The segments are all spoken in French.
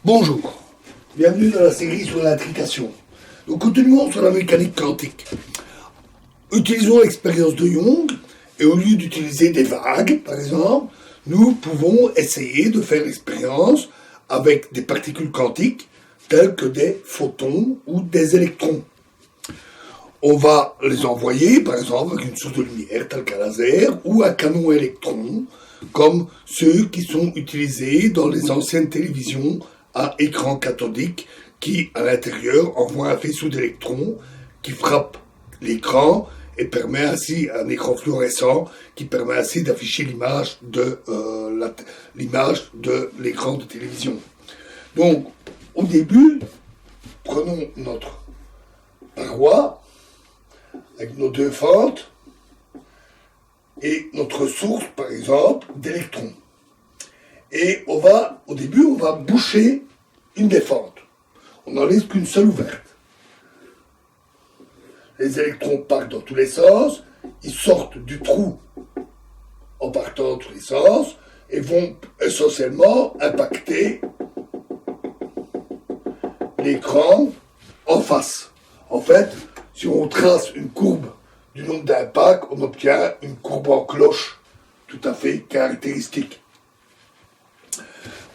Bonjour, bienvenue dans la série sur l'intrication. Nous continuons sur la mécanique quantique. Utilisons l'expérience de Young et au lieu d'utiliser des vagues, par exemple, nous pouvons essayer de faire l'expérience avec des particules quantiques telles que des photons ou des électrons. On va les envoyer, par exemple, avec une source de lumière telle qu'un laser ou un canon électron, comme ceux qui sont utilisés dans les anciennes télévisions à écran cathodique qui, à l'intérieur, envoie un faisceau d'électrons qui frappe l'écran et permet ainsi un écran fluorescent qui permet ainsi d'afficher l'image de l'écran de télévision. Donc, au début, prenons notre paroi avec nos deux fentes et notre source, par exemple, d'électrons. Et au début, on va boucher une des fentes. On n'en laisse qu'une seule ouverte. Les électrons partent dans tous les sens, ils sortent du trou en partant dans tous les sens et vont essentiellement impacter l'écran en face. En fait, si on trace une courbe du nombre d'impacts, on obtient une courbe en cloche tout à fait caractéristique.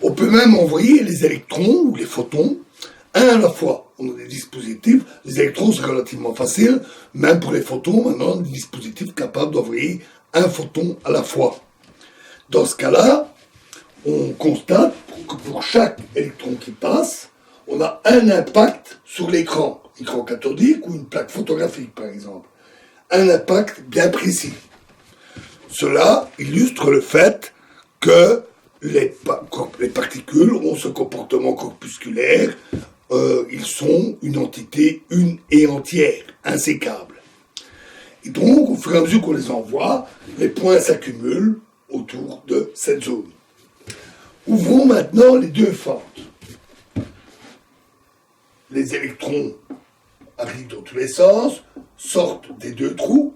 On peut même envoyer les électrons ou les photons, un à la fois. On a des dispositifs, les électrons c'est relativement facile, même pour les photons, maintenant, des dispositifs capables d'envoyer un photon à la fois. Dans ce cas-là, on constate que pour chaque électron qui passe, on a un impact sur l'écran cathodique ou une plaque photographique par exemple. Un impact bien précis. Cela illustre le fait que les particules ont ce comportement corpusculaire, ils sont une entité une et entière, insécable. Et donc, au fur et à mesure qu'on les envoie, les points s'accumulent autour de cette zone. Ouvrons maintenant les deux fentes. Les électrons arrivent dans tous les sens, sortent des deux trous,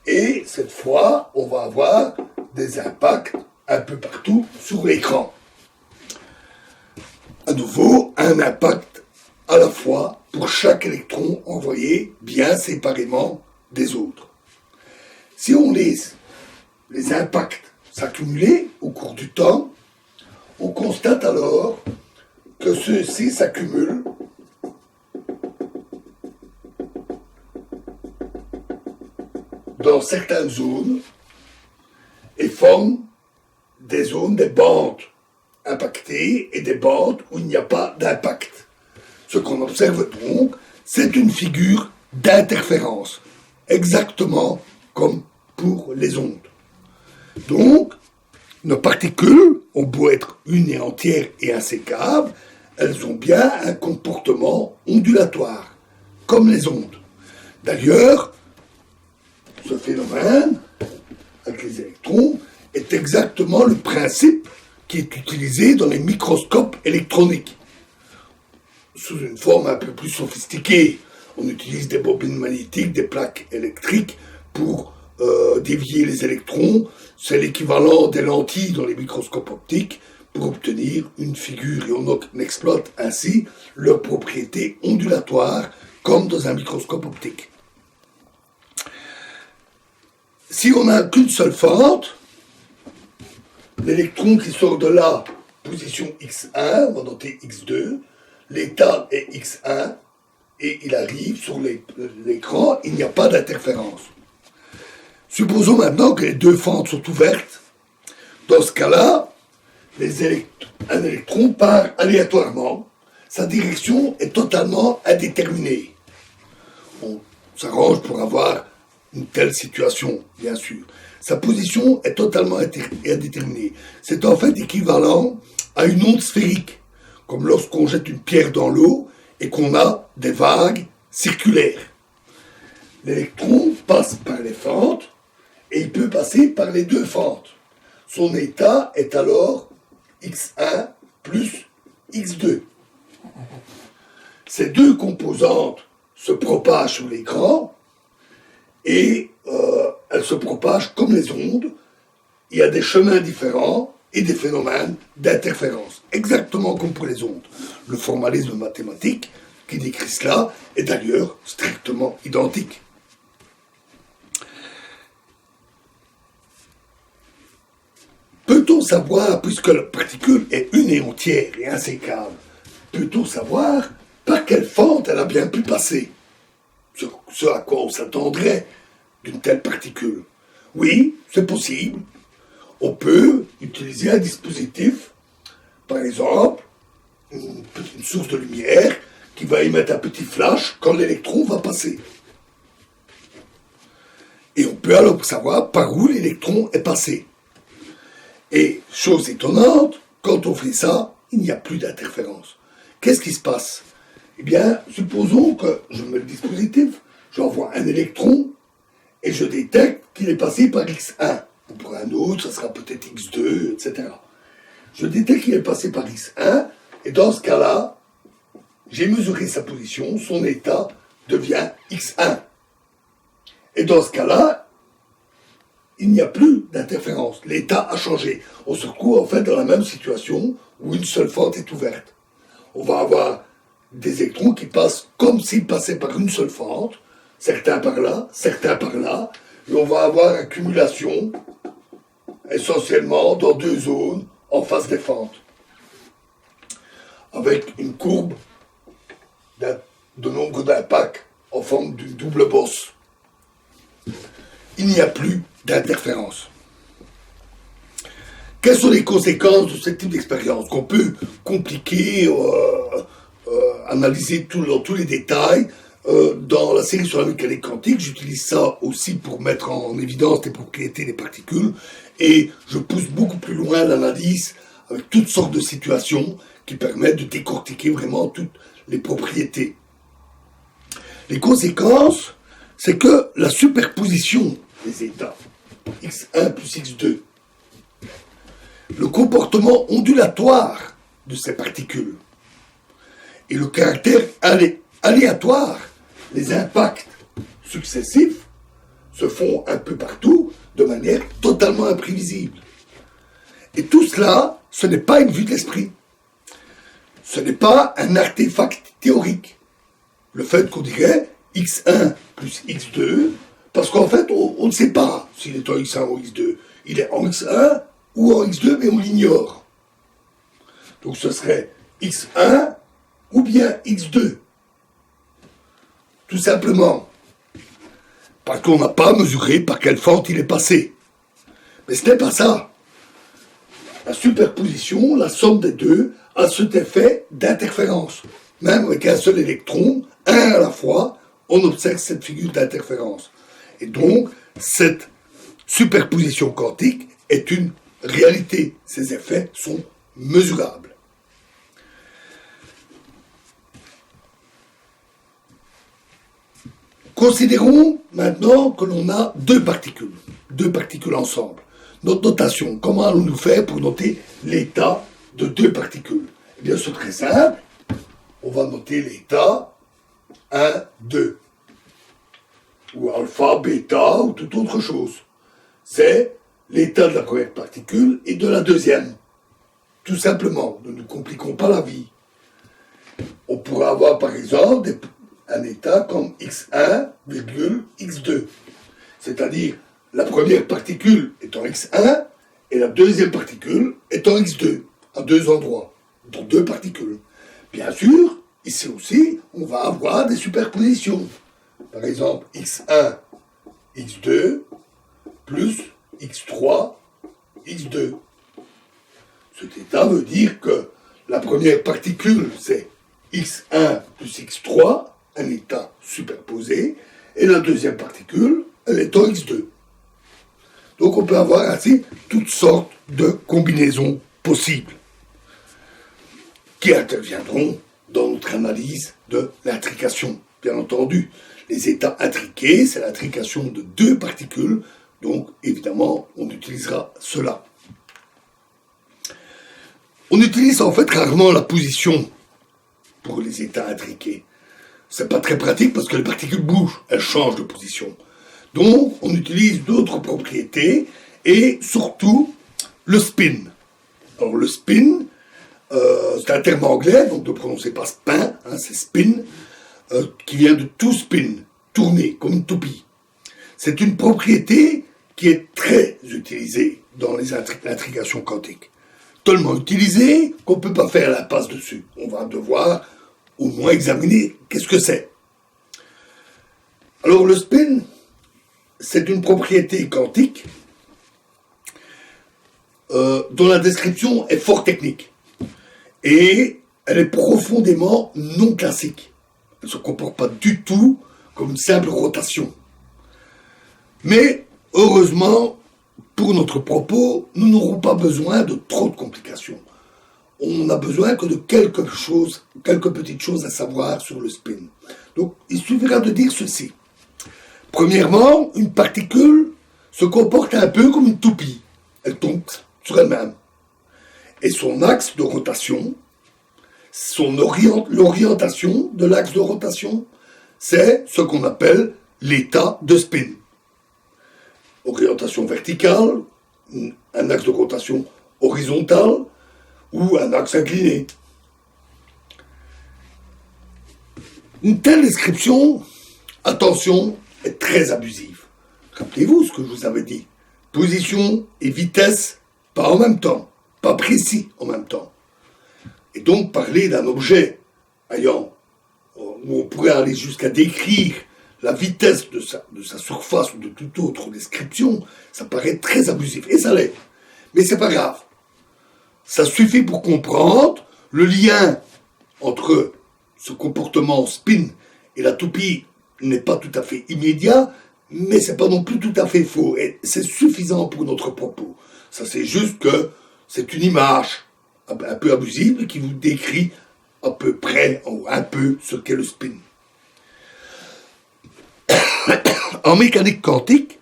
et cette fois, on va avoir des impacts un peu partout sur l'écran. À nouveau, un impact à la fois pour chaque électron envoyé bien séparément des autres. Si on laisse les impacts s'accumuler au cours du temps, on constate alors que ceux-ci s'accumulent dans certaines zones et forment des zones, des bandes impactées et des bandes où il n'y a pas d'impact. Ce qu'on observe donc, c'est une figure d'interférence, exactement comme pour les ondes. Donc, nos particules ont beau être une et entière et insécables, elles ont bien un comportement ondulatoire, comme les ondes. D'ailleurs, ce phénomène, avec les électrons, est exactement le principe qui est utilisé dans les microscopes électroniques. Sous une forme un peu plus sophistiquée, on utilise des bobines magnétiques, des plaques électriques pour dévier les électrons. C'est l'équivalent des lentilles dans les microscopes optiques pour obtenir une figure et on exploite ainsi leurs propriétés ondulatoires comme dans un microscope optique. Si on n'a qu'une seule fente, l'électron qui sort de la position X1, on va noter X2, l'état est X1, et il arrive sur l'écran, il n'y a pas d'interférence. Supposons maintenant que les deux fentes sont ouvertes. Dans ce cas-là, un électron part aléatoirement, sa direction est totalement indéterminée. On s'arrange pour avoir une telle situation, bien sûr. Sa position est totalement indéterminée. C'est en fait équivalent à une onde sphérique, comme lorsqu'on jette une pierre dans l'eau et qu'on a des vagues circulaires. L'électron passe par les fentes et il peut passer par les deux fentes. Son état est alors X1 plus X2. Ces deux composantes se propagent sur l'écran et elles se propagent comme les ondes. Il y a des chemins différents, et des phénomènes d'interférence, exactement comme pour les ondes. Le formalisme mathématique qui décrit cela est d'ailleurs strictement identique. Peut-on savoir, puisque la particule est une et entière et insécable, peut-on savoir par quelle fente elle a bien pu passer? Ce à quoi on s'attendrait d'une telle particule. Oui, c'est possible. On peut utiliser un dispositif, par exemple, une source de lumière qui va émettre un petit flash quand l'électron va passer. Et on peut alors savoir par où l'électron est passé. Et, chose étonnante, quand on fait ça, il n'y a plus d'interférence. Qu'est-ce qui se passe? Eh bien, supposons que je mets le dispositif, j'envoie un électron, et je détecte qu'il est passé par X1. Ou pour un autre, ça sera peut-être X2, etc. Je détecte qu'il est passé par X1, et dans ce cas-là, j'ai mesuré sa position, son état devient X1. Et dans ce cas-là, il n'y a plus d'interférence. L'état a changé. On se retrouve en fait dans la même situation où une seule fente est ouverte. On va avoir des électrons qui passent comme s'ils passaient par une seule fente, certains par là, et on va avoir accumulation essentiellement dans deux zones en face des fentes, avec une courbe de nombre d'impacts en forme d'une double bosse. Il n'y a plus d'interférence. Quelles sont les conséquences de ce type d'expérience qu'on peut compliquer, analyser dans tous les détails? Dans la série sur la mécanique quantique, j'utilise ça aussi pour mettre en évidence les propriétés des particules et je pousse beaucoup plus loin l'analyse avec toutes sortes de situations qui permettent de décortiquer vraiment toutes les propriétés. Les conséquences, c'est que la superposition des états, X1 plus X2, le comportement ondulatoire de ces particules et le caractère aléatoire, les impacts successifs se font un peu partout de manière totalement imprévisible. Et tout cela, ce n'est pas une vue de l'esprit. Ce n'est pas un artefact théorique. Le fait qu'on dirait X1 plus X2, parce qu'en fait, on ne sait pas s'il est en X1 ou X2. Il est en X1 ou en X2, mais on l'ignore. Donc ce serait X1 ou bien X2. Tout simplement. Parce qu'on n'a pas mesuré par quelle fente il est passé. Mais ce n'est pas ça. La superposition, la somme des deux, a cet effet d'interférence. Même avec un seul électron, un à la fois, on observe cette figure d'interférence. Et donc, cette superposition quantique est une réalité. Ces effets sont mesurables. Considérons maintenant que l'on a deux particules ensemble. Notre notation, comment allons-nous faire pour noter l'état de deux particules? Eh bien, c'est très simple. On va noter l'état 1, 2. Ou alpha, bêta, ou toute autre chose. C'est l'état de la première particule et de la deuxième. Tout simplement, ne nous compliquons pas la vie. On pourrait avoir par exemple un état comme x1, x2. C'est-à-dire, la première particule est en x1 et la deuxième particule est en x2, à deux endroits, dans deux particules. Bien sûr, ici aussi, on va avoir des superpositions. Par exemple, x1, x2, plus x3, x2. Cet état veut dire que la première particule, c'est x1 plus x3, un état superposé, et la deuxième particule, elle est en x2. Donc on peut avoir ainsi toutes sortes de combinaisons possibles qui interviendront dans notre analyse de l'intrication. Bien entendu, les états intriqués, c'est l'intrication de deux particules, donc évidemment on utilisera cela. On utilise en fait rarement la position pour les états intriqués. C'est pas très pratique parce que les particules bougent, elles changent de position. Donc, on utilise d'autres propriétés et surtout le spin. Alors le spin, c'est un terme anglais, donc ne prononcez pas spin, hein, c'est spin, qui vient de to spin, tourner, comme une toupie. C'est une propriété qui est très utilisée dans les intrications quantiques. Tellement utilisée qu'on ne peut pas faire la passe dessus. On va devoir au moins examiner qu'est-ce que c'est. Alors le spin, c'est une propriété quantique dont la description est fort technique. Et elle est profondément non classique. Elle ne se comporte pas du tout comme une simple rotation. Mais, heureusement, pour notre propos, nous n'aurons pas besoin de trop de complications. On n'a besoin que de quelques petites choses à savoir sur le spin. Donc, il suffira de dire ceci. Premièrement, une particule se comporte un peu comme une toupie. Elle tombe sur elle-même. Et son axe de rotation, l'orientation de l'axe de rotation, c'est ce qu'on appelle l'état de spin. Orientation verticale, un axe de rotation horizontal ou un axe incliné. Une telle description, attention, est très abusive. Rappelez-vous ce que je vous avais dit. Position et vitesse, pas en même temps, pas précis en même temps. Et donc parler d'un objet où on pourrait aller jusqu'à décrire la vitesse de sa surface ou de toute autre description, ça paraît très abusif. Et ça l'est. Mais c'est pas grave. Ça suffit pour comprendre le lien entre ce comportement spin et la toupie n'est pas tout à fait immédiat, mais c'est pas non plus tout à fait faux. Et c'est suffisant pour notre propos. Ça, c'est juste que c'est une image un peu abusive qui vous décrit à peu près, ou un peu, ce qu'est le spin. En mécanique quantique,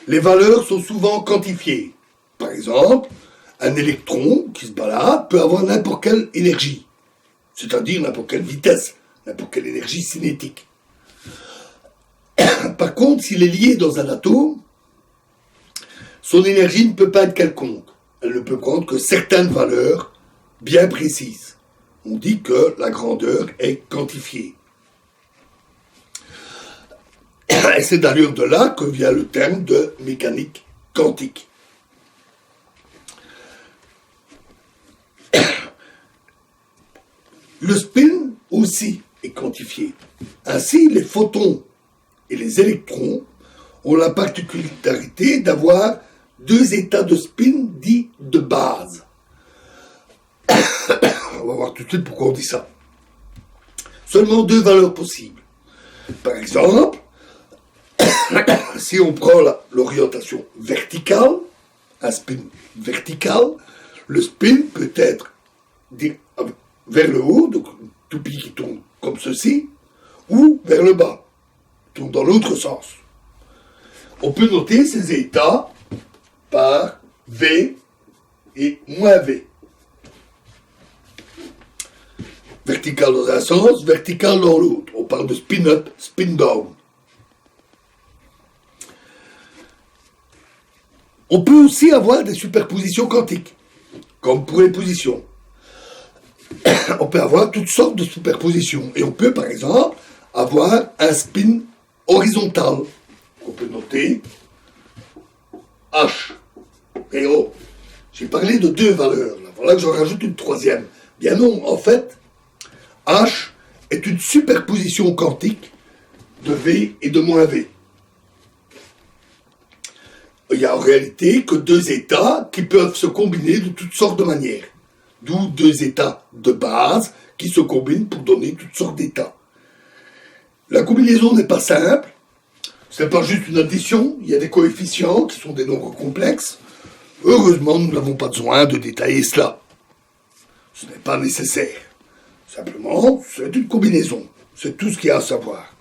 les valeurs sont souvent quantifiées. Par exemple, un électron qui se balade peut avoir n'importe quelle énergie, c'est-à-dire n'importe quelle vitesse, n'importe quelle énergie cinétique. Par contre, s'il est lié dans un atome, son énergie ne peut pas être quelconque. Elle ne peut prendre que certaines valeurs bien précises. On dit que la grandeur est quantifiée. Et c'est d'ailleurs de là que vient le terme de mécanique quantique. Le spin aussi est quantifié. Ainsi, les photons et les électrons ont la particularité d'avoir deux états de spin dits de base. On va voir tout de suite pourquoi on dit ça. Seulement deux valeurs possibles. Par exemple, si on prend l'orientation verticale, un spin vertical, le spin peut être vers le haut, donc une toupie qui tourne comme ceci, ou vers le bas, qui tourne dans l'autre sens. On peut noter ces états par V et moins V. Vertical dans un sens, vertical dans l'autre. On parle de spin up, spin down. On peut aussi avoir des superpositions quantiques, comme pour les positions. On peut avoir toutes sortes de superpositions. Et on peut, par exemple, avoir un spin horizontal. On peut noter H et O. J'ai parlé de deux valeurs. Là. Voilà que j'en rajoute une troisième. Bien non, en fait, H est une superposition quantique de V et de moins V. Il n'y a en réalité que deux états qui peuvent se combiner de toutes sortes de manières. D'où deux états de base qui se combinent pour donner toutes sortes d'états. La combinaison n'est pas simple. Ce n'est pas juste une addition. Il y a des coefficients qui sont des nombres complexes. Heureusement, nous n'avons pas besoin de détailler cela. Ce n'est pas nécessaire. Simplement, c'est une combinaison. C'est tout ce qu'il y a à savoir.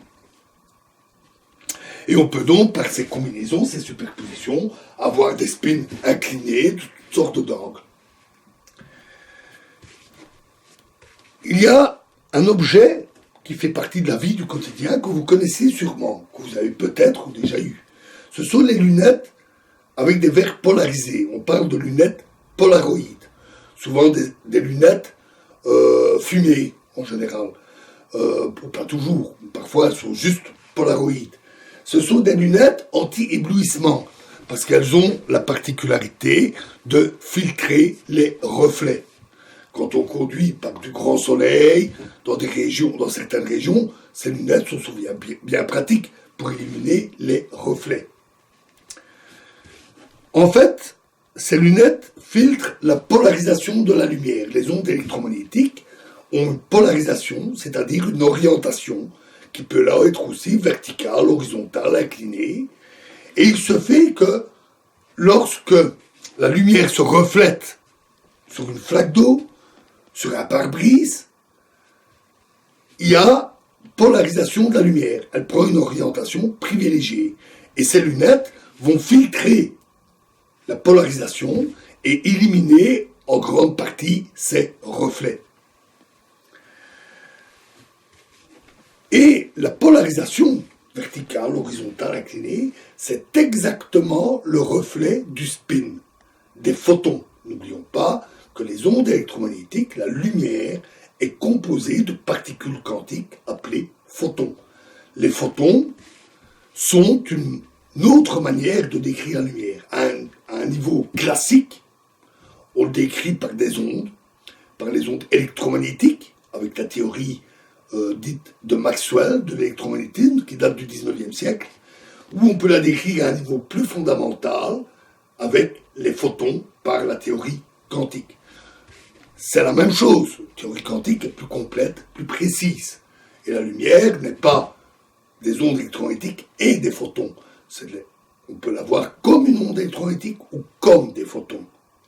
Et on peut donc, par ces combinaisons, ces superpositions, avoir des spins inclinés de toutes sortes d'angles. Il y a un objet qui fait partie de la vie du quotidien que vous connaissez sûrement, que vous avez peut-être déjà eu. Ce sont les lunettes avec des verres polarisés. On parle de lunettes Polaroid. Souvent des lunettes fumées en général. Pas toujours, parfois elles sont juste Polaroid. Ce sont des lunettes anti-éblouissement parce qu'elles ont la particularité de filtrer les reflets. Quand on conduit par du grand soleil, dans certaines régions, ces lunettes sont bien pratiques pour éliminer les reflets. En fait, ces lunettes filtrent la polarisation de la lumière. Les ondes électromagnétiques ont une polarisation, c'est-à-dire une orientation, qui peut là être aussi verticale, horizontale, inclinée. Et il se fait que lorsque la lumière se reflète sur une flaque d'eau, sur un pare-brise, il y a polarisation de la lumière. Elle prend une orientation privilégiée. Et ces lunettes vont filtrer la polarisation et éliminer en grande partie ces reflets. Et la polarisation verticale, horizontale, inclinée, c'est exactement le reflet du spin, des photons. N'oublions pas que les ondes électromagnétiques, la lumière, est composée de particules quantiques appelées photons. Les photons sont une autre manière de décrire la lumière. À un niveau classique, on le décrit par des ondes, par les ondes électromagnétiques, avec la théorie dite de Maxwell, de l'électromagnétisme, qui date du 19e siècle, ou on peut la décrire à un niveau plus fondamental, avec les photons, par la théorie quantique. C'est la même chose. La théorie quantique est plus complète, plus précise. Et la lumière n'est pas des ondes électromagnétiques et des photons. On peut la voir comme une onde électromagnétique ou comme des photons.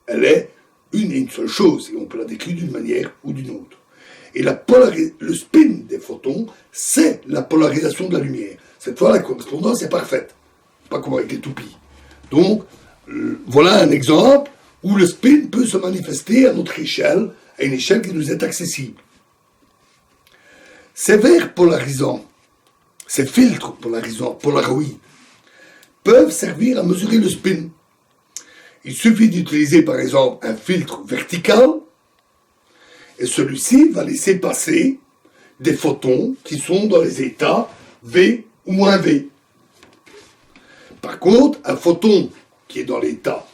Elle est une et une seule chose, et on peut la décrire d'une manière ou d'une autre. Et le spin des photons, c'est la polarisation de la lumière. Cette fois, la correspondance est parfaite. Pas comme avec les toupies. Donc, voilà un exemple où le spin peut se manifester à notre échelle, à une échelle qui nous est accessible. Ces verres polarisants, ces filtres polarisants, Polaroid, peuvent servir à mesurer le spin. Il suffit d'utiliser par exemple un filtre vertical, et celui-ci va laisser passer des photons qui sont dans les états V ou moins V. Par contre, un photon qui est dans l'état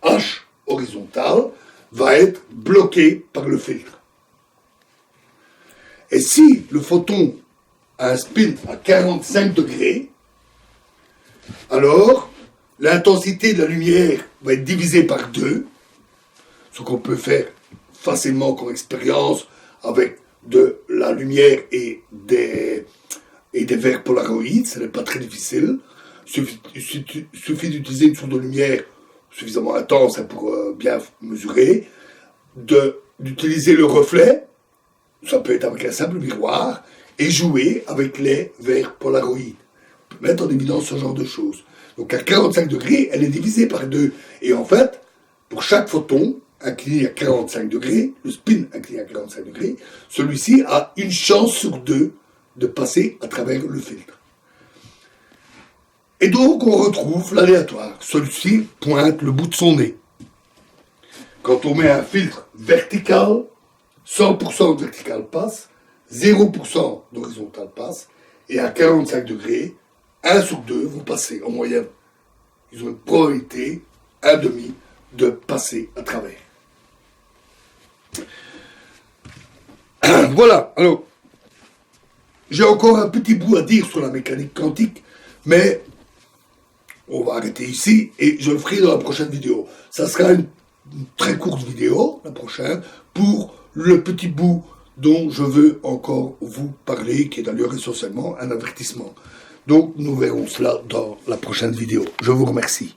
H horizontal va être bloqué par le filtre. Et si le photon a un spin à 45 degrés, alors l'intensité de la lumière va être divisée par 2, ce qu'on peut faire facilement comme expérience avec de la lumière et des verres Polaroid, ce n'est pas très difficile. Il suffit d'utiliser une source de lumière suffisamment intense pour bien mesurer, d'utiliser le reflet, ça peut être avec un simple miroir, et jouer avec les verres Polaroid. On peut mettre en évidence ce genre de choses. Donc à 45 degrés, elle est divisée par 2. Et en fait, pour chaque photon incliné à 45 degrés, le spin incliné à 45 degrés, celui-ci a une chance sur 2 de passer à travers le filtre. Et donc on retrouve l'aléatoire. Celui-ci pointe le bout de son nez. Quand on met un filtre vertical, 100% de vertical passe, 0% d'horizontal passe, et à 45 degrés, 1 sur 2 vont passer en moyenne. Ils ont une probabilité, 1,5, de passer à travers. Voilà, alors, j'ai encore un petit bout à dire sur la mécanique quantique, mais on va arrêter ici et je le ferai dans la prochaine vidéo. Ça sera une très courte vidéo, la prochaine, pour le petit bout dont je veux encore vous parler, qui est d'ailleurs essentiellement un avertissement. Donc nous verrons cela dans la prochaine vidéo. Je vous remercie.